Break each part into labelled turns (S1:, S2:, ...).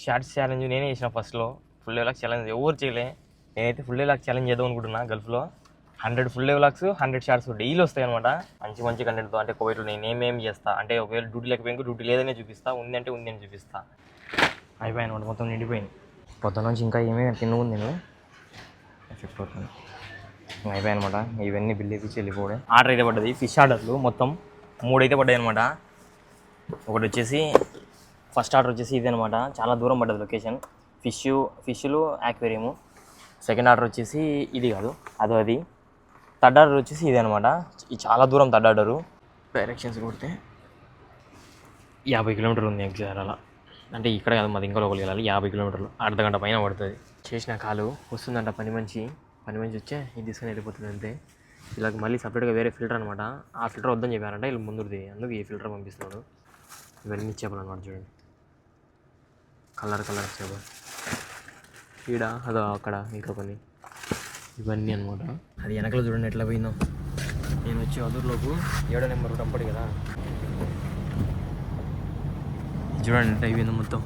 S1: Shorts challenge నేనే చేసిన ఫస్ట్లో. ఫుల్ డే వ్లాగ్స్ ఛాలెంజ్ ఎవరు చేయలే. నేనైతే ఫుల్ డే వ్లాగ్స్ ఛాలెంజ్ చేద్దాం అనుకుంటున్నా. గల్ఫ్లో 100 full day vlogs 100 shorts daily వస్తాయి అనమాట. మంచి కంటెంట్తో. అంటే కోవిడ్లో నేను ఏమేమి చేస్తా అంటే ఒకవేళ డ్యూటీ లేకపోయినా డ్యూటీ లేదనే చూపిస్తా, ఉంది అంటే ఉంది అని చూపిస్తా. అయిపోయాయి అనమాట, మొత్తం నిండిపోయింది. పొద్దున్న నుంచి ఇంకా ఏమేమి తినుకుంది నేను ఎఫెక్ట్ అవుతుంది. అయిపోయాయి అనమాట. ఇవన్నీ బిల్ ఇప్పించి వెళ్ళిపోవడే. ఆర్డర్ అయితే పడ్డది, ఫిష్ ఆర్డర్లు మొత్తం 3 అయితే పడ్డాయి అనమాట. ఒకటి వచ్చేసి ఫస్ట్ ఆర్డర్ వచ్చేసి ఇది అనమాట, చాలా దూరం పడ్డది లొకేషన్. ఫిష్లు యాక్వేరియము. సెకండ్ ఆర్డర్ వచ్చేసి ఇది కాదు, అది. థర్డ్ ఆర్డర్ వచ్చేసి ఇది అనమాట. ఇది చాలా దూరం థర్డ్ ఆర్డరు. డైరెక్షన్స్ కొడితే 50 కిలోమీటర్లు ఉంది ఎగ్జాక్ట్. అలా అంటే ఇక్కడ కాదు, మాది ఇంకా లోపలికి వెళ్ళాలి. 50 కిలోమీటర్లు, అర్ధగంట పైన పడుతుంది. చేసిన కాలు వస్తుందంట పని మనిషి వచ్చే ఇది తీసుకొని వెళ్ళిపోతుంది అంతే. ఇలా మళ్ళీ సపరేట్గా వేరే ఫిల్టర్ అనమాట. ఆ ఫిల్టర్ వద్దని చెప్పారంట వీళ్ళు ముందుది, అందుకు ఈ ఫిల్టర్ పంపిస్తున్నాడు. ఇవన్నీ చేపలు అనమాట, చూడండి కలర్ చేపలు. ఈడ అదో అక్కడ ఇంకా కొన్ని ఇవన్నీ అనమాట. అది వెనకలో చూడండి ఎట్లా పోయిందో. నేను వచ్చి అదూరులోపు 7వ నెంబర్ టంపడి కదా, చూడండి ఎట్లా అయిపోయిందో మొత్తం.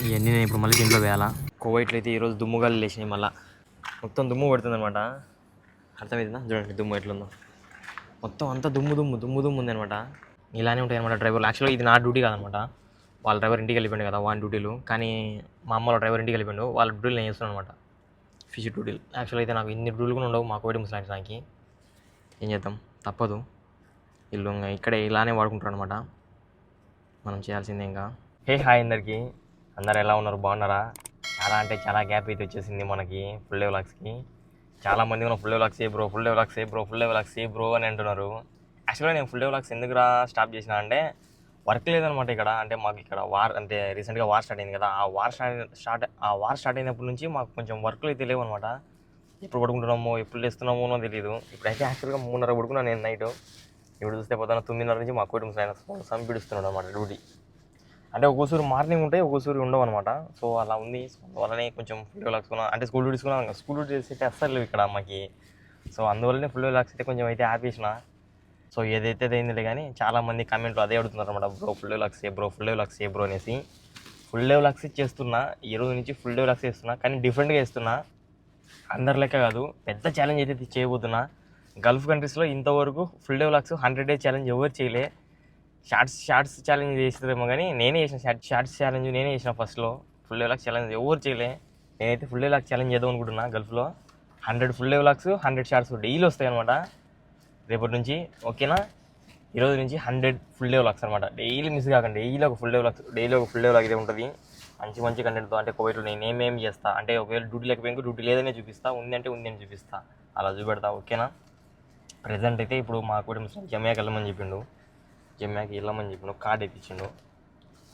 S1: ఇవన్నీ నేను ఇప్పుడు మళ్ళీ దీంట్లో వేయాలా. కోవైట్లో అయితే ఈరోజు దుమ్ముగాలు లేచినాయి, మళ్ళీ మొత్తం దుమ్ము పడుతుంది అనమాట. అర్థమవుతుందా? చూడండి దుమ్ము ఎట్లుందో. మొత్తం అంతా దుమ్ము ఉంది అనమాట. ఇలానే ఉంటాయి అనమాట డ్రైవర్లు. యాక్చువల్గా ఇది నా డ్యూటీ కాదనమాట, వాళ్ళ డ్రైవర్ ఇంటికి వెళ్ళిపోయింది కదా వాన్ డ్యూటీలు. కానీ మా అమ్మ వాళ్ళ డ్రైవర్ ఇంటికి వెళ్ళిపోయిండు, వాళ్ళ డ్యూటీలు నేను చేస్తున్నాను అనమాట, ఫిష్ డ్యూటీలు. యాక్చువల్గా అయితే నాకు ఇన్ని డ్యూటీలు కూడా ఉండవు మా కోవిడ్ ముస్లాంటి నాకు. ఏం చేద్దాం, తప్పదు. వీళ్ళు ఇంకా ఇక్కడే ఇలానే వాడుకుంటారు అనమాట, మనం చేయాల్సిందే ఇంకా. హాయ్ అందరు ఎలా ఉన్నారు, బాగున్నారా? చాలా గ్యాప్ అయితే వచ్చేసింది మనకి ఫుల్ డే వ్లాగ్స్కి. చాలామంది మనం full day vlogs full day vlogs bro అని అంటున్నారు. యాక్చువల్గా నేను ఫుల్ డే వ్లాగ్స్ ఎందుకు స్టాప్ చేసిన అంటే వర్క్ లేదనమాట ఇక్కడ. అంటే మాకు ఇక్కడ అంటే రీసెంట్గా వార్ స్టార్ట్ అయింది కదా, ఆ వార్ స్టార్ట్ అయినప్పటి నుంచి మాకు కొంచెం వర్క్లు అయితే లేవు అనమాట. ఎప్పుడు పడుకుంటున్నామో ఎప్పుడు లేస్తున్నామో అని తెలియదు. ఇప్పుడైతే యాక్చువల్గా 3:30 పడుకున్నాను నేను నైట్. ఇప్పుడు చూస్తే పోతాను 9:30 నుంచి మా కుటుంబం సంపిడుస్తున్నాడు అనమాట డ్యూటీ. అంటే ఒక్కోసారి మార్నింగ్ ఉంటాయి, ఒక్కోసారి ఉండవు అనమాట. సో అలా ఉంది. సో అందువల్లనే కొంచెం ఫుల్ డే వ్లాగ్స్ అంటే స్కూల్ డ్యూటీస్ అయితే అస్సలు లేవు ఇక్కడ మాకు. సో అందువల్లనే ఫుల్ డే వ్లాగ్స్ అయితే కొంచెం అయితే ఆపేసిన. సో ఏదైతే అయిందిలే. కానీ చాలామంది కామెంట్లు అదే అడుగుతున్నారు అనమాట, ఫుల్ డే వ్లాగ్స్ బ్రో అనేసి. ఫుల్ డే వ్లాగ్స్ చేస్తున్నా, ఈ రోజు నుంచి ఫుల్ డే వ్లాగ్స్ చేస్తున్నా, కానీ డిఫరెంట్గా చేస్తున్నా. అందరి లెక్క కాదు, పెద్ద ఛాలెంజ్ అయితే చేయబోతున్నా. గల్ఫ్ కంట్రీస్లో ఇంతవరకు full day vlogs 100 days challenge ఎవరు చేయలే. షార్ట్స్ ఛాలెంజ్ చేస్తారేమో కానీ నేనే చేసిన షార్ట్స్ ఛాలెంజ్ నేనే చేసిన ఫస్ట్లో. ఫుల్ డే వ్లాగ్స్ ఛాలెంజ్ ఎవరు చేయలే. నేనైతే ఫుల్ డే వ్లాగ్స్ ఛాలెంజ్ చేద్దాం అనుకుంటున్నా. గల్ఫ్లో 100 full day vlogs 100 shorts daily వస్తాయి అనమాట రేపటి నుంచి. ఓకేనా? ఈరోజు నుంచి 100 ఫుల్ డే వ్లాగ్స్ అనమాట. డైలీ మిస్ కాకండి, డైలీ ఒక ఫుల్ డే వ్లాగ్ ఇదే ఉంటుంది. మంచి కంటెంట్తో. అంటే కోవిడ్లో నేను ఏమేమి చేస్తా అంటే ఒకవేళ డ్యూటీ లేకపోయినా డ్యూటీ లేదనే చూపిస్తా, ఉంది అంటే ఉంది అని చూపిస్తా, అలా చూపెడతా. ఓకేనా? ప్రజెంట్ అయితే ఇప్పుడు మా కూడా జమ్యాకి వెళ్ళమని చెప్పిండు. కార్డు ఇప్పించిండు.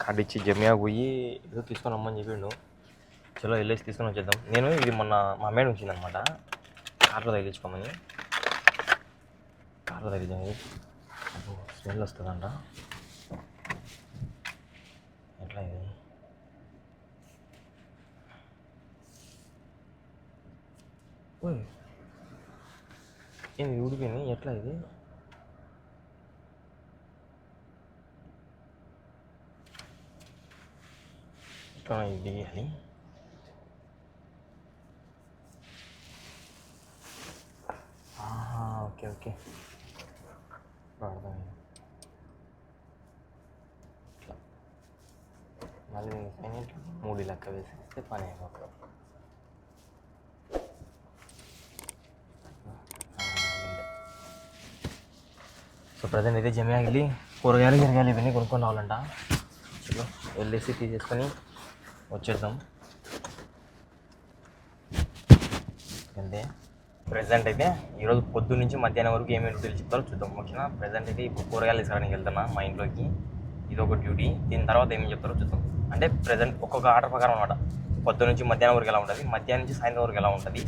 S1: కార్డు ఇచ్చి జమ్యాకి పోయి ఏదో తీసుకొని రమ్మని చెప్పిండు. చలో వెళ్ళేసి తీసుకొని వచ్చేద్దాం. నేను ఇది మొన్న మా మేడం వచ్చిందనమాట, కార్లో తగిలించుకోమని. కార్లో తగిలింది, స్మెల్ వస్తుందంట. ఎట్లా ఇది? ఏంది ఊడిపోయింది? ఎట్లా ఇది? ఎట్లా ఇది దిగాలి? ఓకే అర్థమైంది. ఇట్లా మళ్ళీ పైన 3 లెక్క వేసేస్తే పని అయిపోతుంది. సో ప్రజెంట్ అయితే జమ్యాకి వెళ్ళి కూరగాయలు ఇవన్నీ కొనుక్కొని రావాలంట. చలో వెళ్ళేసి తీసేసుకొని వచ్చేద్దాం అంతే. ప్రెజెంట్ అయితే ఈరోజు పొద్దున్న నుంచి మధ్యాహ్నం వరకు ఏమేమి డ్యూటీలు చెప్తారో చూద్దాం. ఓకేనా? ప్రెజెంట్ అయితే ఇప్పుడు కూరగాయలు తీసుకురావడానికి వెళ్తున్నా మా ఇంట్లోకి. ఇది ఒక డ్యూటీ. దీని తర్వాత ఏమేమి చెప్తారో చూద్దాం. అంటే ప్రెజెంట్ ఒక్కొక్క ఆర్డర్ ప్రకారం అనమాట. పొద్దున్న నుంచి మధ్యాహ్నం వరకు ఎలా ఉంటుంది, మధ్యాహ్నం నుంచి సాయంత్రం వరకు ఎలా ఉంటుంది,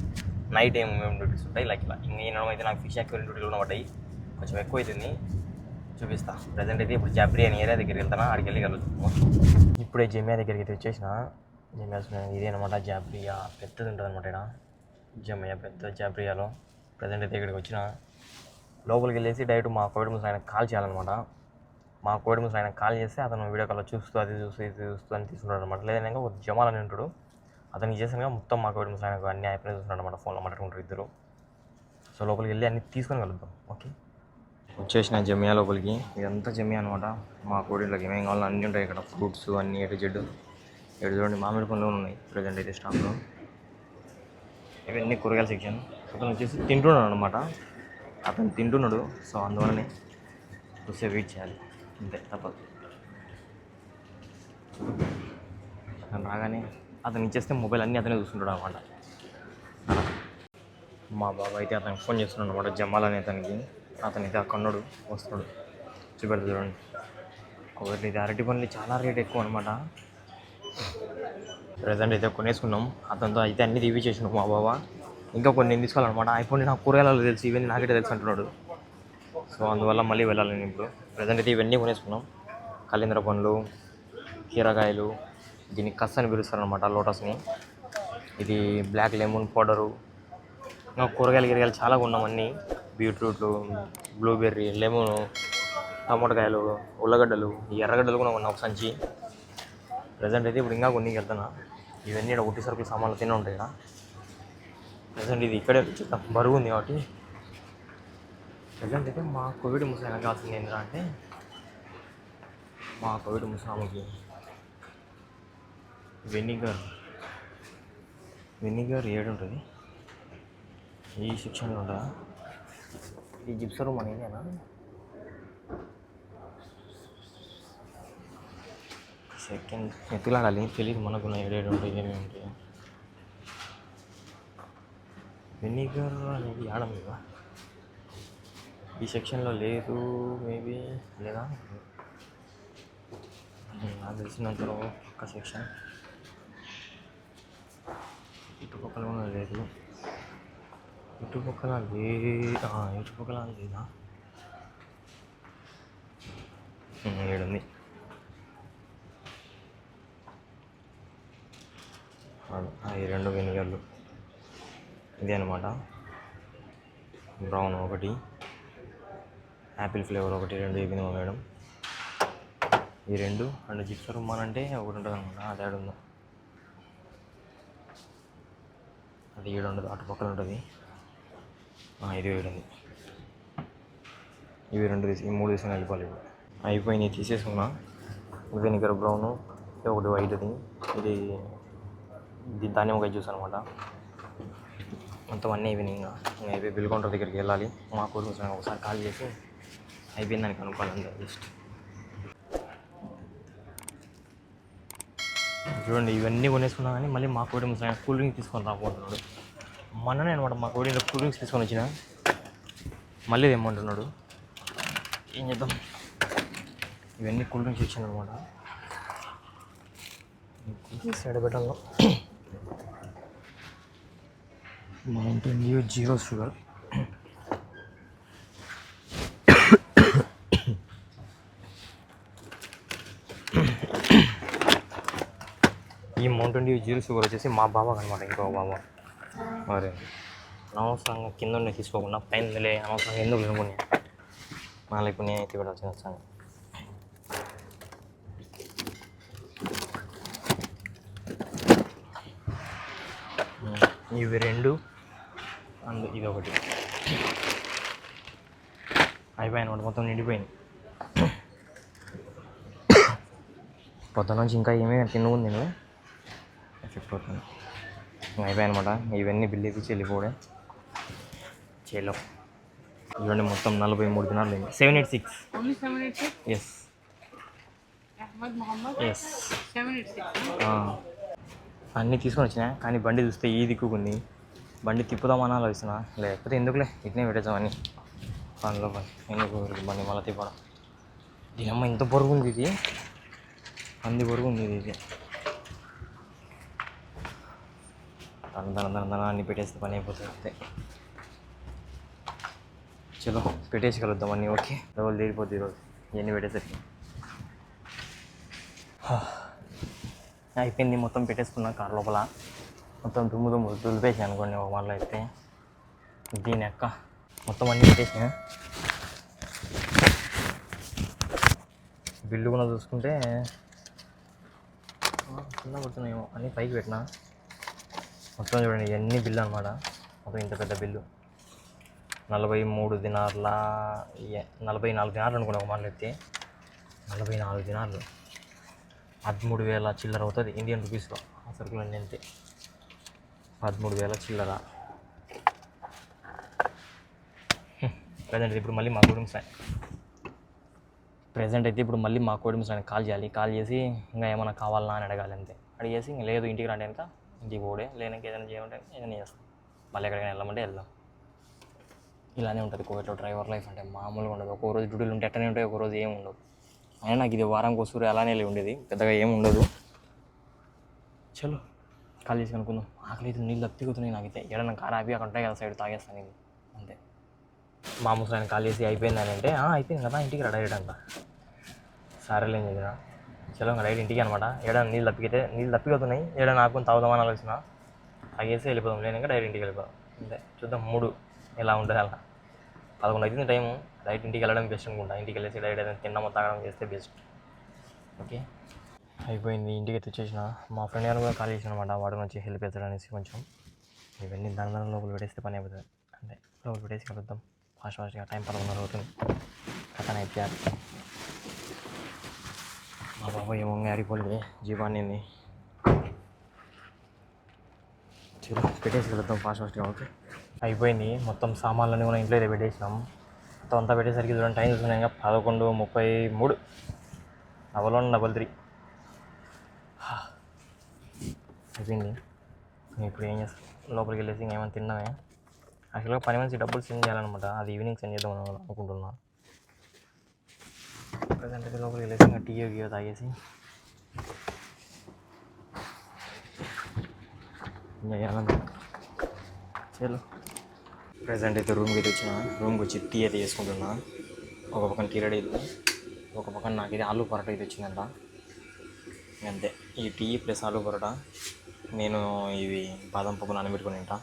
S1: నైట్ ఏమేమి డ్యూటీస్ ఉంటాయి, ఇలా ఇంకా అయితే నాకు ఫిష్ యాక్వేరియం డ్యూటీలు కూడా పడ్డాయి. కొంచెం ఎక్కువ అవుతుంది, చూపిస్తా. ప్రజెంట్ అయితే ఇప్పుడు జాబ్రియా అని ఏరియా దగ్గరికి వెళ్తాను, అక్కడికి వెళ్ళి కలుగుతాము. ఇప్పుడే జమియా దగ్గరికి అయితే వచ్చేసిన. జమియా ఇదే అనమాట జాబ్రియా, పెద్దది ఉంటుంది అనమాట ఇక్కడ. జమియా పెద్ద జాబ్రియాలో ప్రజెంట్ అయితే ఇక్కడికి వచ్చిన. లోపలికి వెళ్ళేసి డైరెక్ట్ మా కోవిడ్ ముస్లిం ఆయనకు కాల్ చేయాలన్నమాట. మా కోడి ముసలి ఆయన కాల్ చేస్తే అతను వీడియో కాల్ చూస్తూ అది చూస్తూ ఇది చూస్తూ అని తీసుకుంటాడు అనమాట. లేదనక ఒక జమాల్ అని ఉంటాడు, అతనికి చేసాక మొత్తం మా కోడి ముసలి ఆయనకు అన్ని అయిపోయినా చూస్తున్నాడు అనమాట. ఫోన్లో మాట్లాడుకుంటారు ఇద్దరు. సో లోపలికి వెళ్ళి అన్ని తీసుకొని కలుద్దాం. ఓకే, వచ్చేసిన జమియా లోపలికి. ఇదంతా జమియా అనమాట. మా కోడిలోకి ఏమేమి కావాలో అన్నీ ఉంటాయి ఇక్కడ. ఫ్రూట్స్ అన్నీ జడ్డు ఇక్కడ చూడండి, మామిడి పండ్లు ఉన్నాయి ప్రజెంట్ అయితే స్టాక్లో. ఇవన్నీ కూరగాయల సెక్షన్. అతను వచ్చేసి తింటున్నాడు అనమాట. అతను తింటున్నాడు, సో అందువల్లనే చూస్తే వెయిట్ చేయాలి, అంతే తప్పదు. అతను రాగానే అతను ఇచ్చేస్తే మొబైల్ అన్నీ అతనే చూస్తుంటాడు అనమాట. మా బాబాయ్ అయితే అతనికి ఫోన్ చేస్తున్నాడు అనమాట, జమాల్ అనే అతనైతే అక్కడున్నాడు, వస్తున్నాడు. చూపెడతా చూడండి. ఒకటి ఇది అరటి పండ్లు చాలా రేట్ ఎక్కువ అనమాట. ప్రజెంట్ అయితే కొనేసుకున్నాం. అతనితో అయితే అన్నీ తీపిచ్చేసినాం మా బాబా. ఇంకా కొన్ని నేను తీసుకోవాలన్నమాట. అయిపోయి నాకు కూరగాయలు తెలుసు, ఇవన్నీ నాకైతే తెలుసు అంటున్నాడు. సో అందువల్ల మళ్ళీ వెళ్ళాలి నేను ఇప్పుడు. ప్రజెంట్ అయితే ఇవన్నీ కొనేసుకున్నాం. కలింద్ర పండ్లు, కీరకాయలు, దీన్ని కస్ అని పిలుస్తారనమాట, లోటస్ని. ఇది బ్లాక్ లెమన్ పౌడరు, ఇంకా కూరగాయలు చాలా కొన్నాం అన్నీ. బీట్రూట్లు, బ్లూబెర్రీ, లెమను, టమాటకాయలు, ఉల్లగడ్డలు, ఈ ఎర్రగడ్డలు కూడా కొన్నాం ఒక సంచి. ప్రజెంట్ అయితే ఇప్పుడు ఇంకా కొన్ని వెళ్తున్నా. ఇవన్నీ ఇక్కడ ఒట్టి సరుకులు సామాన్లు తినే ఉంటాయి ఇక్కడ. ప్రజెంట్ ఇది ఇక్కడే బరువు ఉంది కాబట్టి. ప్రజెంట్ అయితే మా కోవిడ్ ముసలి కావాల్సింది ఏంటంటే, మా కోవిడ్ ముసలామకి వెనిగర్ ఏడు ఉంటుంది, ఈ సెక్షన్లో ఉంటుందా? ఈ జిప్సర్ మన ఏనా? సెకండ్ ఎత్తులాడాలి, తెలియదు మనకున్న ఏడేడు ఉంటాయి, ఏమేమి ఉంటాయి. వెనిగర్ అనేది ఆడం లేదా, ఈ సెక్షన్లో లేదు మేబీ, లేదా నాకు తెలిసినంత ఒక్క సెక్షన్ ఇటుపక్కల కూడా లేదు. ఇటుపక్కల లేదా, ఏడుంది. ఈ రెండు వెనిగర్లు ఇదే అనమాట. బ్రౌన్ ఒకటి, యాపిల్ ఫ్లేవర్ ఒకటి, రెండు ఇవి మేడం. ఈ రెండు అండ్ జిప్స్ రుమాన్ అంటే ఒకటి ఉంటుంది అనమాట, అది ఆడ ఉంది. అది ఏడు ఉండదు, అటు పక్కన ఉంటుంది. ఇది ఏడు ఉంది. ఇవి రెండు ఈ మూడు తీసుకుని వెళ్ళిపోవాలి. అయిపోయినాయి, తీసేసుకున్నా. వెనిగర్ బ్రౌను, ఒకటి వైట్ది, ఇది దానిమ్మకాయ జ్యూస్ అనమాట. మొత్తం అన్నీ ఈవినింగ్ అయిపోయి బిల్ కౌంటర్ దగ్గరికి వెళ్ళాలి. మా కోసం ఒకసారి కాల్ చేసి అయిపోయిందని కనుక్కోవాలి అంతే. జస్ట్ చూడండి, ఇవన్నీ కొనేసుకున్నా కానీ మళ్ళీ మా కోడి ముసలి కూల్ డ్రింక్స్ తీసుకొని రాకపోతున్నాడు. మొన్ననే అనమాట మా కోడి కూల్ డ్రింక్స్ తీసుకొని వచ్చిన, మళ్ళీ ఏమంటున్నాడు. ఏం చేద్దాం, ఇవన్నీ కూల్ డ్రింక్స్ ఇచ్చాను అనమాట. సైడ్ పెట్టాలి. Mountain Dew 0 sugar. ఈ మౌంటైన్ డ్యూ 0 షుగర్ వచ్చేసి మా బాబా అనమాట, ఇంకో బాబా. మరి అనవసరంగా కింద తీసుకోకుండా పైన అనవసరంగా ఎందుకు లేకుండా మళ్ళీ ఇప్పుడు నేనైతే పెట్టాల్సి వస్తాను. ఇవి రెండు అండ్ ఇది ఒకటి అయిపోయాయి, మొత్తం నిండిపోయింది. పొద్దున నుంచి ఇంకా ఏమేమి తినుకుంది నేను ఎఫెక్ట్ అవుతుంది. అయిపోయాయి అనమాట. ఇవన్నీ బిల్లు ఇప్పించి వెళ్ళిపోవడం చేలో. ఇవన్నీ మొత్తం 43 దినాలు అయింది. 786. ఎస్ ఎస్ అన్నీ తీసుకొని వచ్చినా, కానీ బండి చూస్తే ఈ దిక్కుకుంది. బండి తిప్పుదామని ఆలోచిస్తున్నా, లేకపోతే ఎందుకులే ఇట్నే పెట్టేద్దామని. పనిలో పని ఎందుకు బండి మళ్ళీ తిప్పడం. దీనమ్మ ఇంత బరువు ఉంది, ఇది అంది బరువు ఉంది ఇది. దన అన్నీ పెట్టేస్తే పని అయిపోతుంది అంతే. చలో పెట్టేసి కలుద్దాం అన్నీ. ఓకే, రోజులు తీరిపోద్ది ఈరోజు ఇవన్నీ పెట్టేసరికి. అయిపోయింది, మొత్తం పెట్టేసుకున్నా కార్ లోపల. మొత్తం దుమ్ము దులిపేసి అనుకోండి ఒక మళ్ళీ అయితే. దీని మొత్తం అన్నీ పెట్టేసిన. బిల్లు కూడా చూసుకుంటే కింద పడుతున్నాయేమో అన్నీ పైకి పెట్టినా. మొత్తం చూడండి ఎన్ని బిల్లు అనమాట. మొత్తం ఇంత పెద్ద బిల్లు 43 దినార్ల 44 దినార్లు అనుకున్నా ఒక మాటలు ఎత్తే. 44 దినార్లు 13,000 చిల్లర అవుతుంది ఇండియన్ రూపీస్లో. ఆ సరుకులు అన్నీ అంతే 13,000 చిల్లర. ప్రజెంట్ ఇప్పుడు మళ్ళీ మా కుటుంబ ఆయన కాల్ చేయాలి. కాల్ చేసి ఇంకా ఏమైనా కావాలన్నా అని అడగాలి అంతే. అడిగేసి ఇంక లేదు ఇంటికి రండి కనుక ఇంటికి పోడే, లేనిక ఏదైనా చేయమంటే ఏదైనా చేస్తాం. మళ్ళీ ఎక్కడికైనా వెళ్ళమంటే వెళ్దాం. ఇలానే ఉంటుంది కోవిడ్లో డ్రైవర్ లైఫ్ అంటే మామూలుగా ఉండదు. ఒక్కో రోజు డ్యూటీలు ఉంటే ఎట్టనే ఉంటాయి, ఒక రోజు ఏమి ఉండవు. అయినా నాకు ఇది వారానికి వస్తూరు అలానే ఉండేది, పెద్దగా ఏమి ఉండదు. చలో కాల్ చేసి అనుకుందాం. ఆకలి అయితే నీళ్ళు తప్పిపోతున్నాయి నాకైతే. ఏడన్నా కారు ఆపి అక్కడ ఉంటాయి కదా సైడ్ తాగేస్తాను ఇది అంతే. మా ముసలాయన కాల్ చేసి అయిపోయిందని అంటే అయిపోయింది కదా ఇంటికి రా డైరెక్ట్ అంట. సరేలేం చెప్పిన. చలో ఇంకా డైరెక్ట్ ఇంటికి అనమాట. ఏడన్నా నీళ్ళు తప్పిపోతున్నాయి, ఏడన్నా ఆపుకొని తాగుదామని ఆలోచన. తాగేసి వెళ్ళిపోదాం, లేని ఇంకా డైరెక్ట్ ఇంటికి వెళ్ళిపోదాం అంతే. చూద్దాం మూడు ఎలా ఉంటుంది అలా. 11 అవుతుంది టైము. డైరెక్ట్ ఇంటికి వెళ్ళడం బెస్ట్ అనుకుంటా. ఇంటికి వెళ్ళేసి డైరెక్ట్ ఏదైనా తిన్నామో తాగడం చేస్తే బెస్ట్. ఓకే అయిపోయింది. ఇంటికి అయితే వచ్చేసిన. మా ఫ్రెండ్ గారు కూడా కాల్ చేసిన అనమాట. వాడు వచ్చి హెల్ప్ చేస్తాడు అనేసి కొంచెం. ఇవన్నీ దాని లోపల పెట్టేస్తే పని అయిపోతుంది అంటే లోపల పెట్టేసి కలుద్దాం ఫాస్ట్గా. టైం 11:30 అవుతుంది. కథన అయిపోయారు. మా బాబా ఏమో ఆడిపోలేదు జీవాన్ని. చలో పెట్టేసి కలుద్దాం ఫాస్ట్గా. ఓకే అయిపోయింది. మొత్తం సామాన్లన్నీ కూడా ఇంట్లో అయితే పెట్టేసినాం. మొత్తం అంతా పెట్టేసరికి చూడండి టైం చూస్తున్నాయి ఇంకా 11:33. 11:33 అయిపోయింది. ఇప్పుడు ఏం చేస్తాం, లోపలికి వెళ్ళేసి ఏమైనా తిన్నామే. యాక్చువల్గా పని మనిషి డబ్బులు సెండ్ చేయాలన్నమాట. అది ఈవినింగ్ సెండ్ చేద్దాం అనుకుంటున్నా. ప్రజెంట్ అయితే లోపలికి వెళ్ళేసి ఇంకా టీ గీయో తాగేసి ఎంజాయ్ చేయాలని. చలో ప్రజెంట్ అయితే రూమ్కి అయితే వచ్చిన. రూమ్కి వచ్చి టీ అయితే చేసుకుంటున్నా. ఒక పక్కన టీ రెడీ అయితే, ఒక పక్కన నాకు ఇది ఆలూ పరోటా అయితే వచ్చిందంట. అంతే ఈ టీ ప్లస్ ఆలూ పరోటా. నేను ఇవి బాదం పప్పు నానబెట్టుకుని తింటా.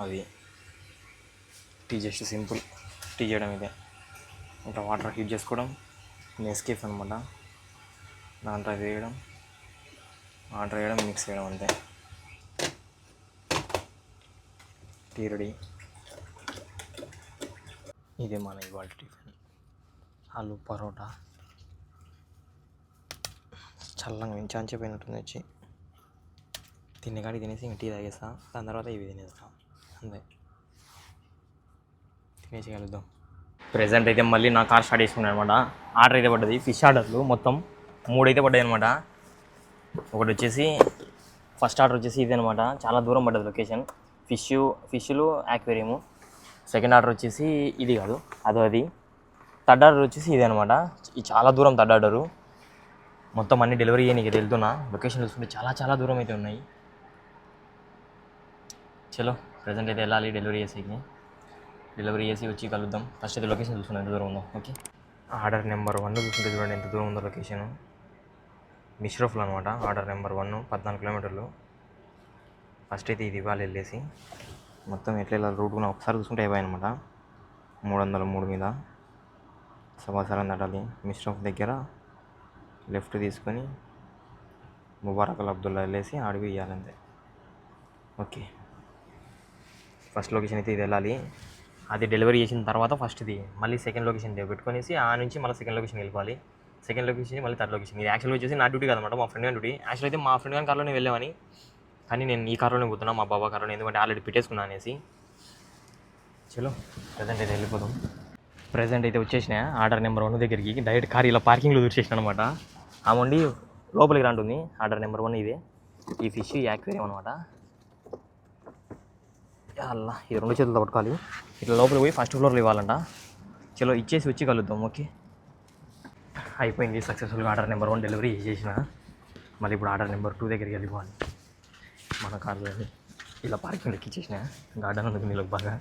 S1: అది టీ జస్ట్ సింపుల్ టీ చేయడం ఇదే. ఇంకా వాటర్ హీట్ చేసుకోవడం, నెస్కేఫ్ అనమాట. దాంట్లో వేయడం, వాటర్ వేయడం, మిక్స్ చేయడం అంతే. Tea ready. ఇదే మన ఇవాళ టిఫిన్ ఆలూ పరోటా. చల్లంగా చాంచిపోయినట్టుంది వచ్చి. తినేకాడికి తినేసి ఇంక టీ తాగేస్తా. దాని తర్వాత ఇవి తినేస్తా అంతే. తినేసి కలుద్దాం. ప్రెజెంట్ అయితే మళ్ళీ నా కార్ స్టార్ట్ చేసుకున్నాను అనమాట. ఆర్డర్ అయితే పడ్డది. ఫిష్ ఆర్డర్లు మొత్తం 3 అయితే పడ్డాయి అనమాట. ఒకటి వచ్చేసి ఫస్ట్ ఆర్డర్ వచ్చేసి ఇది అనమాట. చాలా దూరం పడ్డది లొకేషన్. ఫిష్లు యాక్వేరియము. సెకండ్ ఆర్డర్ వచ్చేసి ఇది కాదు అది. థర్డ్ ఆర్డర్ వచ్చేసి ఇది అనమాట. ఇది చాలా దూరం థర్డ్ ఆర్డరు. మొత్తం అన్ని డెలివరీ చేయడానికి వెళ్తున్నా. లొకేషన్ చూసుకుంటే చాలా చాలా దూరం అయితే ఉన్నాయి. చలో ప్రజెంట్ అయితే వెళ్ళాలి డెలివరీ చేసి వచ్చి కలుద్దాం. ఫస్ట్ అయితే లొకేషన్ చూసుకున్నాం ఎంత దూరం ఉందో. ఓకే ఆర్డర్ నెంబర్ 1 చూసుకుంటే చూడండి ఎంత దూరం ఉందో లొకేషన్. మిష్రఫ్లో అనమాట. ఆర్డర్ నెంబర్ 1 14 కిలోమీటర్లు. ఫస్ట్ అయితే ఇది ఇవ్వాలి వెళ్ళేసి మొత్తం ఎట్లా వెళ్ళాలి రూట్ కూడా ఒకసారి చూసుకుంటే అయిపోయాయి అనమాట. 303 మీద సమాచారం దాటాలి. మిష్రఫ్ దగ్గర లెఫ్ట్ తీసుకొని ముబారక్ అబ్దుల్లా వెళ్ళేసి అడిగి ఇవ్వాలంతే. ఓకే ఫస్ట్ లొకేషన్ అయితే ఇది వెళ్ళాలి. అది డెలివరీ చేసిన తర్వాత ఫస్ట్ ఇది మళ్ళీ సెకండ్ లొకేషన్ పెట్టుకొనేసి ఆ నుంచి మళ్ళీ సెకండ్ లొకేషన్ వెళ్ళిపోవాలి. సెకండ్ లొకేషన్ మళ్ళీ థర్డ్ లొకేషన్. ఇది యాక్చువల్గా వచ్చేసి నా డ్యూటీ కాదన్నమాట, మా ఫ్రెండ్ గారి డ్యూటీ. యాక్చువల్ అయితే మా ఫ్రెండ్ గారి కార్లోనే వెళ్ళామని, కానీ నేను ఈ కార్లోనే పోతున్నా, మా బాబా కార్లోనే, ఎందుకంటే ఆల్రెడీ పెట్టేసుకున్నా అనేసి. చలో ప్రజెంట్ అయితే వెళ్ళిపోదాం. ప్రజెంట్ అయితే వచ్చేసిన ఆర్డర్ నెంబర్ 1 దగ్గరికి. డైరెక్ట్ కార్ ఇలా పార్కింగ్లో దూర్చేసిన అనమాట. ఆమండి లోపలికి రాంటుంది. ఆర్డర్ నెంబర్ 1 ఇదే. ఈ ఫిష్ యాక్వేరియం అనమాట. అలా ఇది 2 చేతులతో పట్టుకోవాలి. ఇట్లా లోపలికి పోయి ఫస్ట్ ఫ్లోర్లో ఇవ్వాలంట. చలో ఇచ్చేసి వచ్చి కలుద్దాం. ఓకే అయిపోయింది సక్సెస్ఫుల్గా. ఆర్డర్ నెంబర్ 1 డెలివరీ చేసేసిన. మళ్ళీ ఇప్పుడు ఆర్డర్ నెంబర్ 2 దగ్గరికి వెళ్ళిపోవాలి. మన కార్లో ఇలా పార్కింగ్ ఎక్కిచ్చేసిన. గార్డెన్ ఉంది నీళ్ళకి బాగా.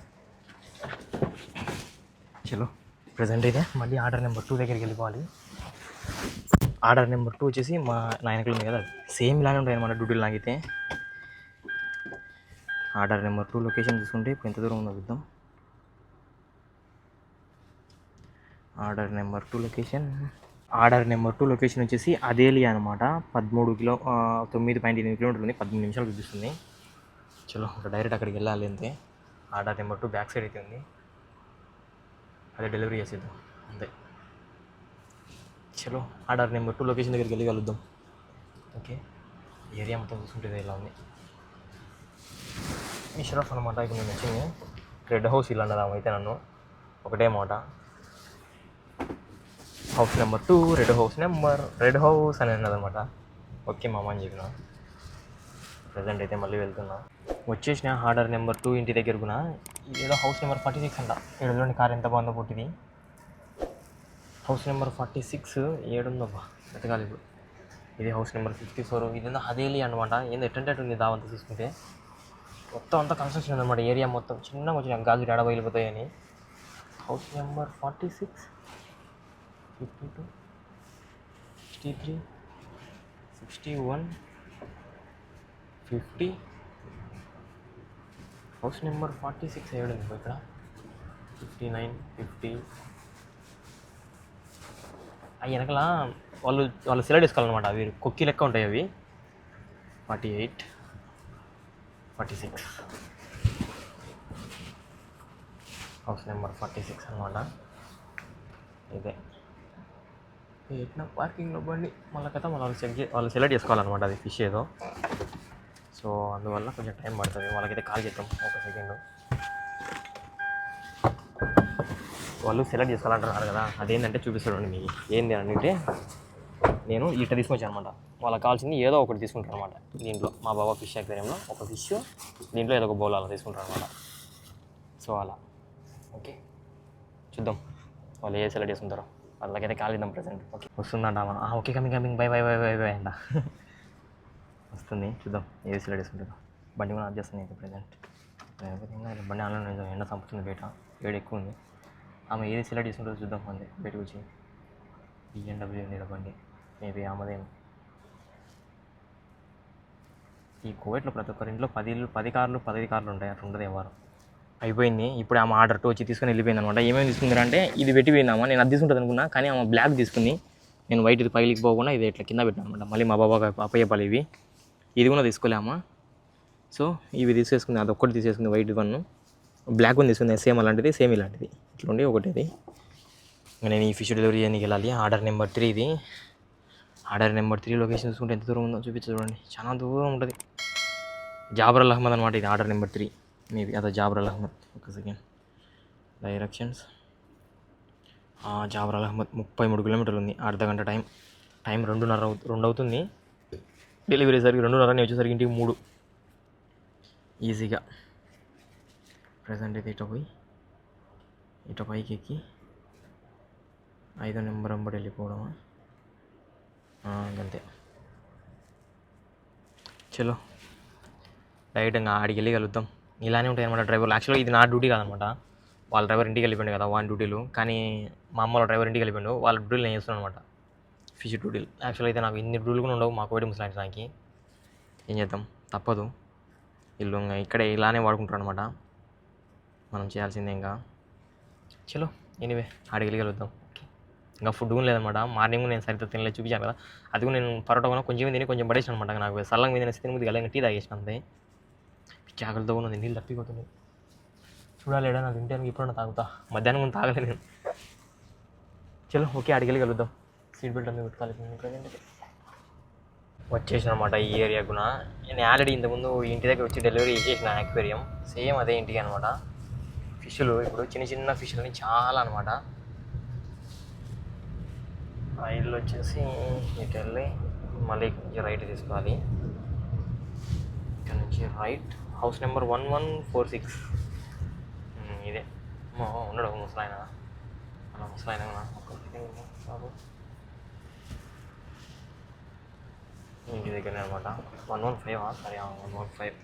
S1: చలో ప్రజెంట్ అయితే మళ్ళీ ఆర్డర్ నెంబర్ 2 దగ్గరికి వెళ్ళిపోవాలి. ఆర్డర్ నెంబర్ 2 వచ్చేసి మా నాయనకులు ఉంది కదా, సేమ్ ఇలానే ఉంటాయి అన్నమాట డ్యూటీలు నాకైతే. ఆర్డర్ నెంబర్ 2 లొకేషన్ చూసుకుంటే ఇప్పుడు ఎంత దూరం ఉందో చూద్దాం. Order number 2 location order number 2 location వచ్చేసి అదేలి అనమాట. 9.8 కిలోమీటర్లు ఉంది, 18 నిమిషాలు చూపిస్తుంది. చలో డైరెక్ట్ అక్కడికి వెళ్ళాలి అంతే. ఆర్డర్ నెంబర్ 2 బ్యాక్ సైడ్ అయితే ఉంది, అదే డెలివరీ చేసేద్దాం అంతే. చలో ఆర్డర్ నెంబర్ 2 లొకేషన్ దగ్గరికి వెళ్ళి కలుద్దాం. ఓకే, ఏరియా మొత్తం చూసుకుంటే ఇలా ఉంది. ఇష్రఫ్ అనమాట. ఇప్పుడు నేను వచ్చింది రెడ్ హౌస్ ఇల్లు అన్నది అయితే నన్ను ఒకటే మాట. హౌస్ నెంబర్ 2 రెడ్ హౌస్ అని అన్నదనమాట. ఓకే మామ అని చెప్పిన. ప్రజెంట్ అయితే మళ్ళీ వెళ్తున్నా. వచ్చేసిన ఆర్డర్ నెంబర్ 2 ఇంటి దగ్గరకున ఏదో హౌస్ నెంబర్ 46 అంట. ఏడులోని కార్ ఎంత బాగుందో పుట్టింది. హౌస్ నెంబర్ 46 ఏడుందబ్బా వెతకాలి ఇప్పుడు. ఇది హౌస్ నెంబర్ 54. ఇదేందో హదేలి అనమాట. ఏందో ఎట్టంటే ఉంది దావంతా చూసుకుంటే. మొత్తం అంతా కన్స్ట్రక్షన్ ఉందన్నమాట. ఏరియా మొత్తం చిన్నగా వచ్చిన గాజులు ఏడ బయలుపోతాయని. House number 46, 52, 63, 61, 50. హౌస్ నెంబర్ 46 ఏడుంది ఇక్కడ. 59, 50. అవి వెనకల వాళ్ళు సెలెక్ట్ చేసుకోవాలన్నమాట. అవి కొక్కి లెక్క ఉంటాయి అవి. 48, 46. హౌస్ నెంబర్ 46 అనమాట. ఇదే పెట్టిన పార్కింగ్లో బండి. మళ్ళీ కదా వాళ్ళు సెలెక్ట్ చేసుకోవాలన్నమాట. అది ఫిష్ ఏదో. సో అందువల్ల కొంచెం టైం పడుతుంది. వాళ్ళకైతే కాల్ చేద్దాం ఒక సెకండ్. వాళ్ళు సెలెక్ట్ చేసుకోవాలంటున్నారు కదా, అదేంటంటే చూపిస్తాడు మీకు. ఏంది అంటే నేను ఇట్లా తీసుకొచ్చాను అనమాట. వాళ్ళకి కావాల్సింది ఏదో ఒకటి తీసుకుంటారు అనమాట. దీంట్లో మా బాబా ఫిష్ అక్వేరియంలో ఒక ఫిష్, దీంట్లో ఏదో ఒక బౌల్ అలా తీసుకుంటారు అనమాట. సో అలా ఓకే, చూద్దాం వాళ్ళు ఏ సెలెక్ట్ చేసుకుంటారో. వాళ్ళకైతే కాల్ చేద్దాం ప్రజెంట్. ఓకే వస్తుందంట. ఓకే కమింగ్ బై అంట. వస్తుంది, చూద్దాం ఏది సెలెక్ట్ చేసుకుంటారో. బండి కూడా ఆఫ్ చేస్తుంది అయితే ప్రజెంట్. బండి ఆన్లైన్ ఎండ చంపుతుంది, బయట వేడి ఎక్కువ ఉంది. ఆమె ఏది సెలెక్ట్ చేసుకుంటారో చూద్దాం. అంతే బయటకు వచ్చి BMW ఉంది బండి. మేబీ ఆమెదేమో. ఈ కోవిడ్లో ప్రతి ఒక్కరి ఇంట్లో 10 కార్లు 15 కార్లు ఉంటాయి. అట్లా ఉంటుంది ఎవరు. అయిపోయింది. ఇప్పుడు ఆమె ఆర్డర్ 2 వచ్చి తీసుకొని వెళ్ళిపోయింది అనమాట. ఏమేమి తీసుకుంది అంటే ఇది పెట్టిపోయిందామా, నేను అది తీసుకుంటుంది అనుకున్నా, కానీ ఆమె బ్లాక్ తీసుకుంది. నేను వైట్ ఇది పైలికి పోకుండా ఇది ఇట్లా కింద పెట్టాను అనమాట. మళ్ళీ మా బాబాకి అప్పయ్యపాలి ఇవి. ఇది కూడా తీసుకోలేమా. సో ఇవి తీసేసుకుంది. అది ఒక్కటి తీసేసుకుంది, వైట్ వన్. బ్లాక్ వన్ తీసుకుంది, సేమ్ అలాంటిది, సేమ్ ఇలాంటిది. ఇట్లా ఉండి ఒకటి. నేను ఈ ఫిష్ డెలివరీ చేయడానికి వెళ్ళాలి. ఆర్డర్ నెంబర్ 3 ఇది. ఆర్డర్ నెంబర్ 3 లొకేషన్ చూసుకుంటే ఎంత దూరం ఉందో చూపించు చూడండి. చాలా దూరం ఉంటుంది. జాబర్ అహ్మద్ అనమాట ఇది. ఆర్డర్ నెంబర్ 3 మేబీ అదే జాబర్ అహ్మద్. ఒక సెకండ్. డైరెక్షన్స్ జాబర్ అహ్మద్ 33 కిలోమీటర్లు ఉంది. అర్ధగంట టైం 2 అవుతుంది. డెలివరీ సరికి 2:30, నేను వచ్చేసరికి ఇంటికి 3 ఈజీగా. ప్రజెంట్ అయితే ఇట పైకి ఎక్కి 5వ నెంబర్ అంబడి వెళ్ళిపోవడమా అంతే. చలో డైరెక్ట్గా ఆడికి వెళ్ళి కలుద్దాం. ఇలానే ఉంటాయి అనమాట డ్రైవర్లు. యాక్చువల్గా ఇది నా డ్యూటీ కాదనమాట. వాళ్ళ డ్రైవర్ ఇంటికి వెళ్ళిపోయింది కదా, వాని డ్యూటీలు. కానీ మా అమ్మ వాళ్ళ డ్రైవర్ ఇంటికి వెళ్ళిపోయిండు. వాళ్ళ డ్యూటీలు నేను చేస్తున్నాను అనమాట, ఫిష్ డ్యూటీలు. యాక్చువల్గా అయితే నాకు ఇన్ని డ్యూటీలు కూడా ఉండవు. మాకు కోవిడ్ ముసలాంటి నాకు ఏం చేద్దాం, తప్పదు. వీళ్ళు ఇక్కడే ఇలానే వాడుకుంటారు అనమాట. మనం చేయాల్సిందే ఇంకా. చలో ఎనీవే ఆడికి వెళ్ళి కలుద్దాం. ఇంకా ఫుడ్ కూడా లేదనమాట. మార్నింగ్ నేను సరిగ్గా తినలేదు, చూపించాను కదా. అది కూడా నేను పరోటా కూడా కొంచెం తిని కొంచెం పడేసాను అనమాట. నాకు సల్లంగా మీద తినబుద్ది కదా, ఇంకా టీ తాగేసిన అంతే. జాగ్రత్తగా ఉన్నది, నీళ్ళు తప్పిపోతుంది. చూడాలి ఏడా, నాకు తింటానికి ఇప్పుడన్నా తాగుతా. మధ్యాహ్నం కూడా తాగలేదు నేను. చలో ఓకే ఆడికి వెళ్ళి కలుద్దాం. సీట్ బెల్ట్ అన్నీ పెట్టుకోవాలి ప్రజెంట్. వచ్చేసిన అనమాట ఈ ఏరియా కూడా. నేను ఆల్రెడీ ఇంతకుముందు ఇంటి దగ్గర వచ్చి డెలివరీ చేసేసిన అక్వేరియం. సేమ్ అదే ఇంటికి అనమాట. ఫిష్లు ఇప్పుడు చిన్న ఫిష్లని చాలా అనమాట. ఆ ఇల్లు వచ్చేసి ఇటు వెళ్ళి మళ్ళీ కొంచెం రైట్ తీసుకోవాలి. ఇక్కడ నుంచి రైట్. హౌస్ నెంబర్ 1146 ఇదే. ఉన్నాడు ముసలాయన. అలా ముసలాయన బాబు ఇంటి దగ్గరనే అనమాట. 115 సరే 115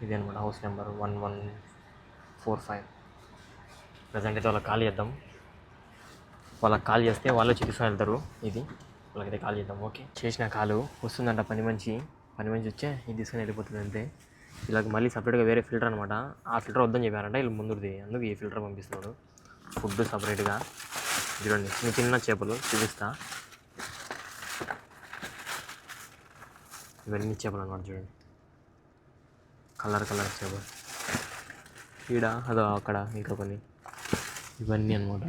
S1: ఇది అనమాట. House number 1145. ప్రజెంట్ అయితే వాళ్ళకి కాల్ చేద్దాం. వాళ్ళకి కాల్ చేస్తే వాళ్ళు చూపిస్తూ వెళ్తారు. ఇది వాళ్ళకైతే కాల్ చేద్దాం. ఓకే చేసిన కాలు వస్తుందంట. పని మంచి వచ్చే ఇది తీసుకొని వెళ్ళిపోతుంది అంతే. వీళ్ళకి మళ్ళీ సపరేట్గా వేరే ఫిల్టర్ అనమాట. ఆ ఫిల్టర్ వద్దని చెప్పారంట వీళ్ళు ముందుది. అందుకు ఈ ఫిల్టర్ పంపిస్తున్నాడు. ఫుడ్ సపరేట్గా చూడండి చిన్న చిన్న చేపలు చూపిస్తా. ఇవన్నీ చేపలు అన్నమాట. చూడండి కలర్ చేపలు. ఈడ అదో అక్కడ ఇంకా కొన్ని ఇవన్నీ అనమాట.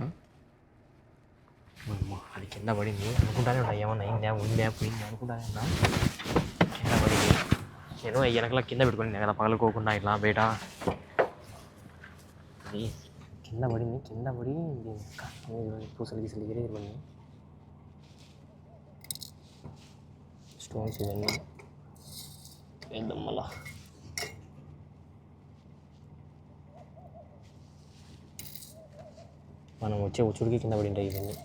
S1: అది కింద పడింది అనుకుంటానే ఉన్నా, ఏమన్నా అయిందా ఉందా పోయింది అనుకుంటానే ఉన్నా. కింద పడింది. నేను వెనకలా కింద పెట్టుకుని కదా పగలుకోకుండా ఇట్లా బయట. అది కింద పడి పూసలు గీసలు ఎగిరిపోయి స్టోన్స్ ఇవన్నీ వేద్దాం మళ్ళా. మనం వచ్చే ఉచ్చుడికి కింద పడి ఉంటాయి ఇవన్నీ.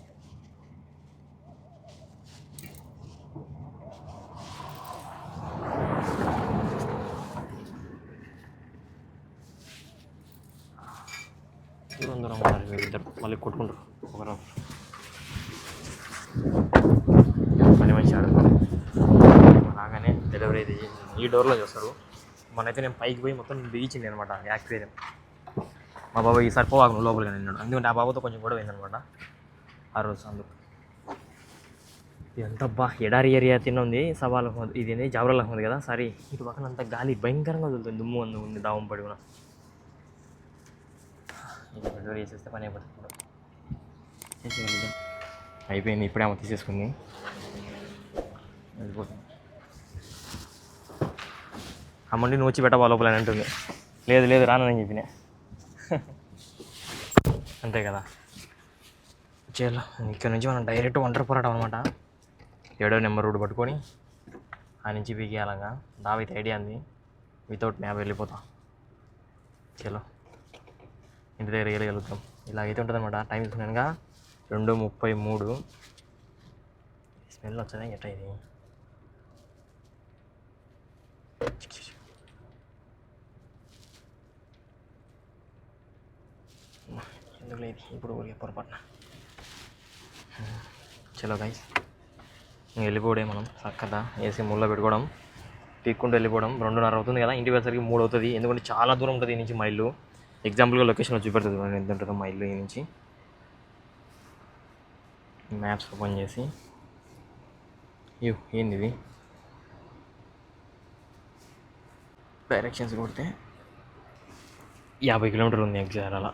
S1: దూరం ఉన్నారు వీళ్ళిద్దరు, మళ్ళీ కొట్టుకుంటారు ఒకరు. పని మంచి ఆడుతుంది. అలాగానే డెలివరీ అయితే ఈ డోర్లో చేస్తారు. మనైతే నేను పైకి పోయి మొత్తం బిగించింది అనమాట యాక్వేరియం. మా బాబాయ్ ఈసారి పోవాకు నువ్వు లోపలిగా నిన్నాడు, ఎందుకంటే ఆ బాబాతో కొంచెం కూడా పోయిందనమాట ఆ రోజు. అందుకు ఇదంతా ఎడారి ఏరియా తిన్న ఉంది. సవాల్ ఇది జాబ్రాలకు ఉంది కదా. సరే ఇటు పక్కన అంతా గాలి భయంకరంగా వదులుతుంది, దుమ్ము ఉంది దావం పడి కూడా. ఇది డెలివరీ చేసేస్తే పని అయిపోతుంది. అయిపోయింది, ఇప్పుడేమో తీసేసుకుంది వెళ్ళిపోతుంది. అమ్మండి నువ్వు వచ్చి పెట్టవా లోపల అని అంటుంది. లేదు రానని చెప్పిన. అంతే కదా. చేయాలి ఇక్కడ నుంచి మనం డైరెక్ట్ ఒంటరి పోరాటం అనమాట. 7వ నెంబర్ రోడ్డు పట్టుకొని ఆ నుంచి పీకేయాలంగా. దావైతే ఐడియా ఉంది, వితౌట్ మ్యాప్ వెళ్ళిపోతాం. చలో ఇంటి దగ్గర వెళ్ళగలుగుతాం. ఇలాగైతే ఉంటుంది అనమాట. టైం తీసుకున్నానుగా 2:33. స్మెల్ వచ్చదా ఎట్లా ఇది? ఎందుకు లేదు ఇప్పుడు ఊరికే పొరపాటున. చలో గైస్ వెళ్ళిపోవడే మనం. చక్కగా వేసి ముళ్ళ పెట్టుకోవడం, పీక్కుంటూ వెళ్ళిపోవడం. 2:30 అవుతుంది కదా, ఇంటికి వచ్చేసరికి 3 అవుతుంది. ఎందుకంటే చాలా దూరం ఉంటుంది ఈ నుంచి మా ఇల్లు. ఎగ్జాంపుల్గా లొకేషన్లో చూపెడుతుంది ఎంత ఉంటుందో మా ఇల్లు ఈ నుంచి. మ్యాప్స్ ఓపెన్ చేసి ఏంది ఇది డైరెక్షన్స్ కొడితే 50 కిలోమీటర్లు ఉంది ఎగ్జాక్ట్. అలా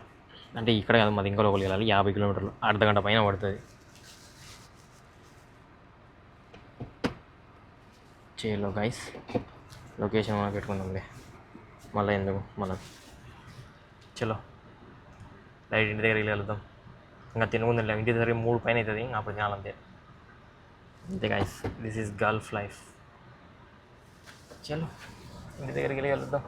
S1: అంటే ఇక్కడ కాదు, మాది ఇంకా లోపలికి వెళ్ళాలి. 50 కిలోమీటర్లు, అర్ధగంట పైన పడుతుంది. చేయలో గైస్ లొకేషన్ మనం పెట్టుకుందాంలే, మళ్ళీ ఎందుకు మనం. చలో లైట్ ఇంటి దగ్గరికి వెళ్దాం. ఇంకా తినకుందా ఇంటి దగ్గర 3 పైన అవుతుంది, అప్పుడు తినాలంతే. అంతే guys, this is Gulf life. చలో ఇంటి దగ్గరికి వెళ్దాం.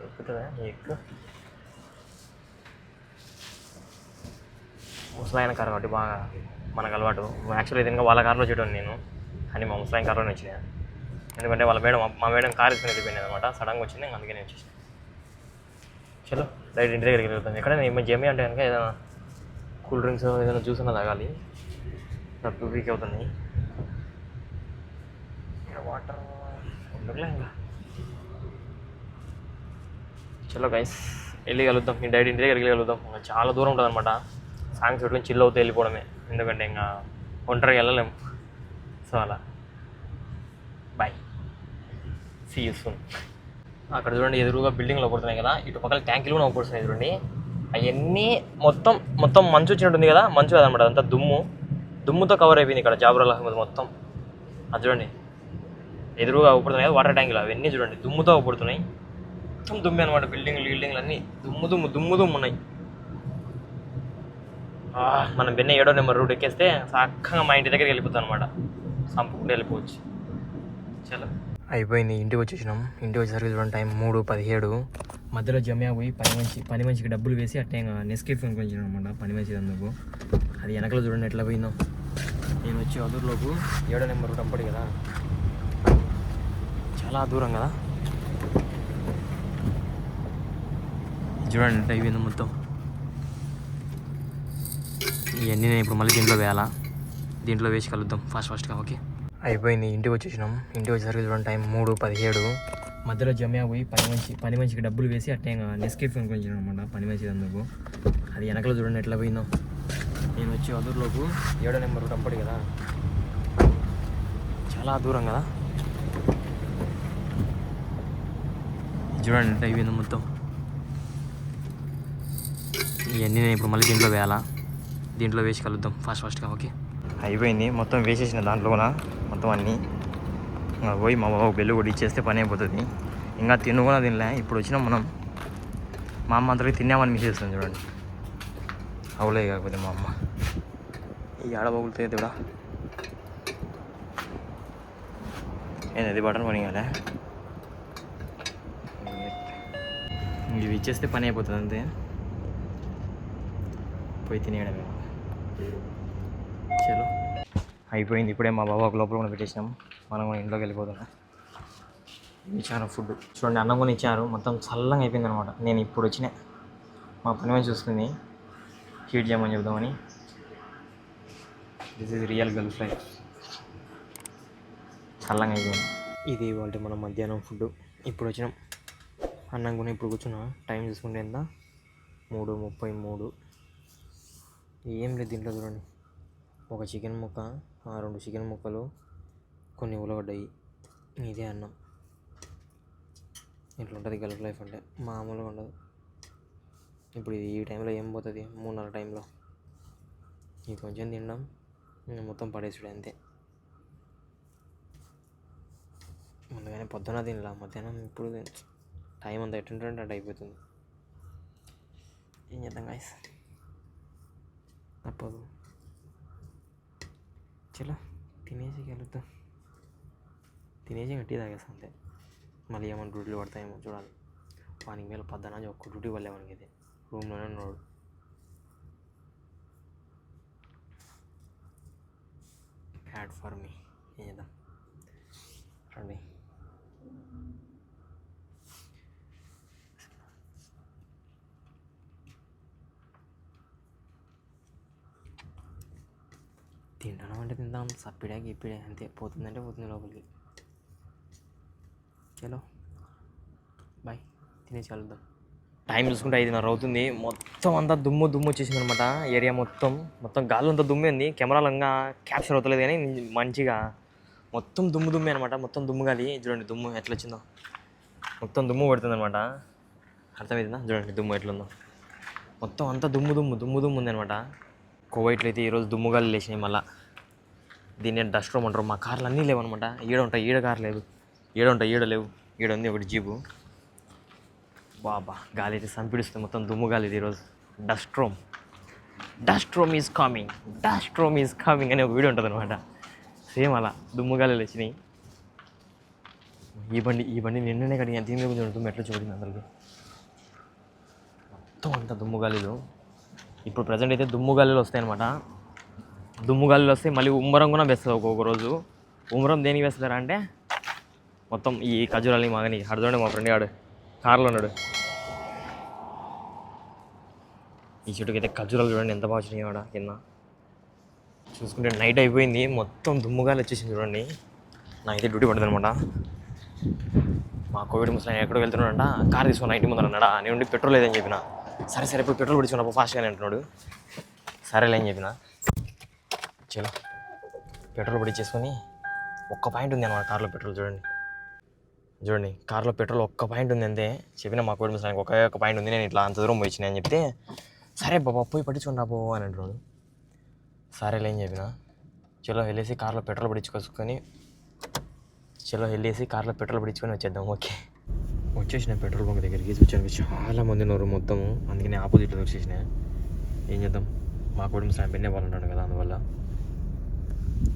S1: ఎక్కుతుందా ఎక్కువ ముసలాయన కారు కాబట్టి బాగా మనకు అలవాటు. యాక్చువల్లీ ఏదైనా వాళ్ళ కారులో చేయడం నేను, అని మా ముసలాయన కారులోనే వచ్చినా. ఎందుకంటే వాళ్ళ మా మేడం కారు తీసుకుని వెళ్ళిపోయింది అనమాట. సడన్గా వచ్చింది, అందుకే నేను వచ్చేసాను. చలో రైట్ ఇంటి దగ్గరికి వెళ్తాం. ఎక్కడైనా ఏమైనా జమి అంటే కనుక ఏదైనా కూల్ డ్రింక్స్ ఏదైనా జ్యూస్ అన్నా తాగాలి. డబ్బు వీక్ అవుతుంది. వాటర్ ఉండలే ఇంకా. చలో గైస్ వెళ్ళి కలుద్దాం. ఇంటి దగ్గరికి వెళ్ళి కలుద్దాం. చాలా దూరం ఉంటుంది అనమాట. సాంగ్స్ పెట్టుకొని చిల్ అవుతూ వెళ్ళిపోవడమే, ఎందుకంటే ఇంకా ఒంటరిగా వెళ్ళలేము. సో అలా బాయ్, సీ యూ సూన్. అక్కడ చూడండి ఎదురుగా బిల్డింగ్లో పడుతున్నాయి కదా, ఇటు పక్కన ట్యాంకులు కూడా పడుతున్నాయి చూడండి. అవన్నీ మొత్తం మంచు వచ్చినట్టుంది కదా, మంచు కదనమాట, అదంతా దుమ్ముతో కవర్ అయిపోయింది ఇక్కడ జాబురాల్ అహ్మద్ మొత్తం. అది చూడండి ఎదురుగా ఊపడుతున్నాయి కదా వాటర్ ట్యాంకులు, అవన్నీ చూడండి దుమ్ముతో ఊపడుతున్నాయి. మొత్తం దుమ్మే అనమాట. బిల్డింగ్లు అన్నీ దుమ్ము ఉన్నాయి. మనం వెన్న 7వ నెంబర్ రూట్ ఎక్కేస్తే చక్కగా మా ఇంటి దగ్గరికి వెళ్ళిపోతాం అనమాట. సంపుకుంటూ వెళ్ళిపోవచ్చు. చలో అయిపోయింది, ఇంటికి వచ్చేసినాం. ఇంటికి వచ్చేసరికి చూడండి టైం 3:17. మధ్యలో జమ్యా పోయి పని మనిషికి డబ్బులు వేసి అట్టే నెస్కేఫ్ కొనుక్కొచ్చాను అనమాట. పని మనిషి అందుకు అది వెనకలో చూడండి ఎట్లా పోయిందో. నేను వచ్చి అదూరులోపు 7వ నెంబర్ రూట్ అప్పటి కదా, చాలా దూరం కదా. చూడండి అయిపోయింది మొత్తం. ఇవన్నీ నేను ఇప్పుడు మళ్ళీ దీంట్లో వేయాలా. దీంట్లో వేసి కలుద్దాం ఫాస్ట్గా. ఓకే, అయిపోయింది. ఇంటికి వచ్చేసినాం. ఇంటికి వచ్చేసరికి చూడండి టైం 3:17. మధ్యలో జమ్యా పోయి పని మనిషికి డబ్బులు వేసి అట్టే నెస్కేఫ్ కొనుక్కొచ్చాను అనమాట. పని మనిషి అందుకు అది వెనకలో చూడండి ఎట్లా పోయిందో. నేను వచ్చి అదూరులోపు 7వ నెంబర్ డంపడి కదా, చాలా దూరం కదా. చూడండి అయిపోయింది మొత్తం. ఇవన్నీ నేను ఇప్పుడు మళ్ళీ దీంట్లో వేయాలా. దీంట్లో వేసి కలుద్దాం ఫాస్ట్గా. ఓకే, అయిపోయింది. మొత్తం వేసేసిన దాంట్లో మొత్తం అన్నీ పోయి మా బాబు బెల్లు కూడా ఇచ్చేస్తే పని అయిపోతుంది. ఇంకా తిను కూడా తినలే. ఇప్పుడు వచ్చినాం మనం. మా అమ్మ అందరికి తిన్నామని మిస్ చేస్తుంది చూడండి. అవులే కాకపోతే మా అమ్మ ఈ ఆడబోగులుతాయి కూడా ఏంది బటన్ పని కదా. ఇవి ఇచ్చేస్తే పని అయిపోతుంది అంతే. పోయి తినేయడమే. చలో అయిపోయింది. ఇప్పుడే మా బాబాకు లోపల కూడా పెట్టేసినాం. మనం కూడా ఇంట్లోకి వెళ్ళిపోతున్నాం. ఇచ్చారు ఫుడ్ చూడండి, అన్నం కూడా ఇచ్చారు. మొత్తం చల్లగా అయిపోయింది అనమాట. నేను ఇప్పుడు వచ్చిన మా పని మంచి చూస్తుంది హీట్ చేయమని చెప్దామని. This is real Gulf life. చల్లగా అయిపోయింది. ఇది వాళ్ళ మనం మధ్యాహ్నం ఫుడ్. ఇప్పుడు వచ్చినాం. అన్నం కూడా ఇప్పుడు కూర్చున్నా. టైం చూసుకుంటే ఎంత, 3:33. ఏం లేదు దీంట్లో చూడండి. ఒక చికెన్ ముక్క, 2 చికెన్ ముక్కలు, కొన్ని ఉల్లగడ్డాయి. ఇదే అన్నం. ఇట్లా ఉంటుంది గల్ఫ్ లైఫ్ అంటే, మామూలుగా ఉండదు. ఇప్పుడు ఈ టైంలో ఏం పోతుంది, 3:30 టైంలో ఇది కొంచెం తినడం, మొత్తం పడేసుడు అంతే. ముందుగానే పొద్దున తినలా, మధ్యాహ్నం ఇప్పుడు టైం అంతా ఎట్టుంటే అటు అయిపోతుంది. ఏం చేద్దాం గాయ్స్, తప్పదు. చలో తినేసి కలుద్దాం. తినేసి గట్టి తాగేస్తాం అంతే. మళ్ళీ ఏమైనా డ్యూటీలు పడతాయేమో చూడాలి. వానికి మేలు పద్దన ఒక్క డ్యూటీ వల్లే మనకి ఇది రూమ్లోనే ఉన్నాడు. Bad for me. ఏం చేద్దాం రండి. తింటాను అంటే తిందాం, సప్పిడా గిప్పిడే అంతే. పోతుందంటే పోతుంది లోపలికి. చలో బాయ్, తినేసి కలుద్దాం. టైం చూసుకుంటే 5:30 అవుతుంది. మొత్తం అంతా దుమ్ము వచ్చేసింది అనమాట. ఏరియా మొత్తం గాలి అంతా దుమ్మింది. కెమెరాలంగా క్యాప్చర్ అవుతలేదు కానీ మంచిగా మొత్తం దుమ్మే అనమాట. మొత్తం దుమ్ము గాలి చూడండి. దుమ్ము ఎట్లా వచ్చిందో మొత్తం దుమ్ము పడుతుంది అనమాట. అర్థమవుతుందా చూడండి దుమ్ము ఎట్లుందో. మొత్తం అంతా దుమ్ము ఉంది అనమాట. కువైట్లో అయితే ఈరోజు దుమ్ము గాలి లేచినాయి. మళ్ళీ దీన్ని డస్ట్ రూమ్ అంటారు. మా కార్లు అన్నీ లేవన్నమాట. ఈడ కార్ లేదు, ఈడ లేవు. ఈడ ఉంది ఒకటి జీపు. బాబా గాలి అయితే సంపిడిస్తుంది. మొత్తం దుమ్ము గాలి ఇది ఈరోజు. డస్ట్ రూమ్ ఈజ్ కమింగ్ అనే ఒక వీడియో ఉంటుంది అనమాట. సేమ్ అలా దుమ్ము గాలిలు వచ్చినాయి. ఈ బండి నిన్ననే కడిగి దీని మీద కొంచెం దుమ్ము ఎట్లా చూడింది అందరికి. మొత్తం అంతా దుమ్ము గాలిలు. ఇప్పుడు ప్రజెంట్ అయితే దుమ్ము గాలిలు వస్తాయి అనమాట. దుమ్ము గాలిలు వస్తే మళ్ళీ ఉమ్మరం కూడా వేస్తుంది ఒక్కొక్క రోజు. ఉమ్మరం దేనికి వేస్తారా అంటే మొత్తం ఈ ఖజూరాలని మాగని అడుగుండే. మా ఫ్రెండ్ ఆడు కార్లో ఉన్నాడు. ఈ చెట్టుకి అయితే ఖజూరాలు చూడండి ఎంత బాగా వచ్చినాయి ఆడ కింద. చూసుకుంటే నైట్ అయిపోయింది. మొత్తం దుమ్ముగాలు వచ్చేసింది చూడండి. నాకైతే డ్యూటీ పడుతుంది అనమాట. మా కోవిడ్ ముసలి ఎక్కడికి వెళ్తున్నాడంట, కార్ తీసుకుని ఇంటి ముందర అన్నాడా. నేను పెట్రోల్ లేదని చెప్పిన. సరే పోయి పెట్రోల్ పడుచుకున్నప్పుడు ఫాస్ట్గానే అంటున్నాడు. సరేలే అని చెప్పిన. చలో పెట్రోల్ పడిచ్చేసుకొని ఒక్క పాయింట్ ఉంది అన్నమాట కార్లో పెట్రోల్. చూడండి కార్లో పెట్రోల్ ఒక్క పాయింట్ ఉంది అంతే. చెప్పిన మా కోవిడ్ ముసలానికి ఒక్క పాయింట్ ఉంది, నేను ఇట్లా అంత దూరం పోయినా అని చెప్తే సరే బాబా పోయి పట్టించుకుని రాబో అని అంటున్నాడు. సరేలే అని చెప్పిన. చలో వెళ్ళేసి కార్లో పెట్రోల్ పట్టించుకొని వచ్చేద్దాం. ఓకే వచ్చేసిన పెట్రోల్ బంక్ దగ్గరికి. వచ్చాను చాలా మంది ఉన్నారు మొత్తము. అందుకని ఆపోజిట్లో వచ్చేసిన. ఏం చేద్దాం, మా కోవిడ్ ముసలాన్ని పెన్నే వాళ్ళు ఉంటాడు కదా, అందువల్ల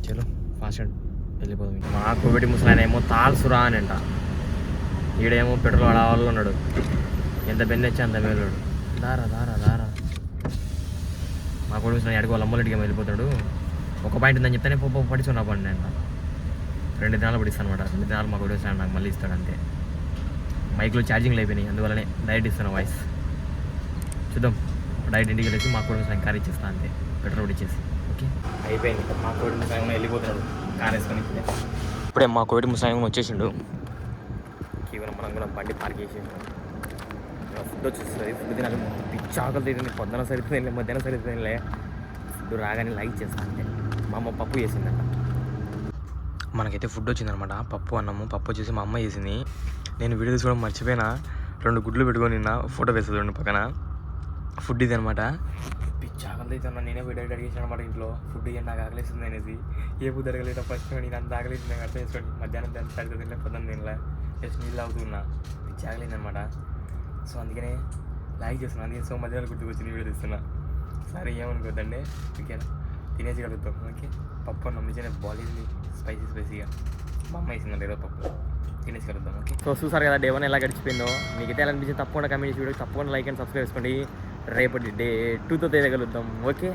S1: చలో ఫాస్ట్ వెళ్ళిపోదాం. మా కోవిడ్ ముసలాయన ఏమో తాల్సురా అని అంట. ఈడేమో పెట్రోల్ వాడాలో ఉన్నాడు. ఎంత బెన్ వచ్చి అంత మేలుడు. దారా మా కోవిడ్ ముసలాయన అడిగి వాళ్ళ అమ్మలడికి వెళ్ళిపోతాడు. ఒక పాయింట్ ఉందని చెప్తానే పట్టించుకున్నా పండి అంట. 2 దినాలు పడిస్తాను అనమాట. 2 దినాలు మా కోవిడ్ ముసలాయన నాకు మళ్ళీ ఇస్తాడు అంతే. మైక్లో ఛార్జింగ్లు అయిపోయినాయి, అందువల్లనే డైరెక్ట్ ఇస్తాను వాయిస్. చూద్దాం డైరెక్ట్ ఇంటికి వెళ్ళేసి మా కోవిడ్ ముసలాయన కార్ ఇచ్చేస్తాను అంతే, పెట్రోల్ ఇచ్చేసి. ఓకే ఓకే అయిపోయింది. మా కోవిడ్ ముసాయం వెళ్ళిపోతున్నాడు కార్ వేసుకొని. ఇప్పుడే మా కోవిడ్ ముసాయం వచ్చేసిండు. కేవలం మనం కూడా బండి పార్క్ చేసేసాం. ఫుడ్ వచ్చేస్తుంది. ఫుడ్ తినాలి. పిచ్చి ఆకలి తీరింది. పొద్దున సరిపోయింది, మధ్యాహ్నం సరిపోయిందిలే. ఫుడ్ రాగానే లైక్ చేస్తాను అంటే మా అమ్మ పప్పు చేసిందంట. మనకైతే ఫుడ్ వచ్చిందనమాట. పప్పు అన్నము. పప్పు వచ్చేసి మా అమ్మ చేసింది. నేను వీడియో తీసుకోవడం మర్చిపోయినా. 2 గుడ్లు పెట్టుకొని నిన్న ఫోటో వేస్తుంది 2 పక్కన. ఫుడ్ ఇది అనమాట. పిచ్చి ఆకలి అవుతున్నా. నేనే వీడియో అడిగేసాను అనమాట ఇంట్లో. ఫుడ్ ఇవ్వండి నాకు ఆకలిస్తుంది అనేది. ఏ బుద్ధి అడగలేదు ఫస్ట్. నేను అంత ఆకలిస్తుంది నాకు అర్థం చేసుకోండి. మధ్యాహ్నం దాన్ని సరిగ్గా తినలే, పొద్దున్న తినలే, జస్ట్ నీళ్ళు అవుతున్నా. పిచ్చి ఆకలింది అనమాట. సో అందుకనే లైక్ చేస్తున్నాను. అందుకే సో మధ్యాహ్నం గుర్తుకొచ్చిన వీడియో తీస్తున్నా. సరే ఏమనుకోద్దండి, ఓకేనా? తినేసి కలుగుతాం. ఓకే పప్పు అన్నం నిజంగా బాగుంది, స్పైసీగా. మా అమ్మ వేసిందండి ఈరోజు పప్పు. తినేసి కలుద్దాం. ఓకే సో చూసారు కదా డే 1 ఎలా గడిచిపోయిందో. మీకైతే ఎలా అనిపించింది తప్పకుండా కమెంట్ చేసి వీడియో తప్పకుండా లైక్ అండ్ సబ్స్క్రైబ్ చేసుకోండి. రేపటి డే 2తో కలుద్దాం. ఓకే.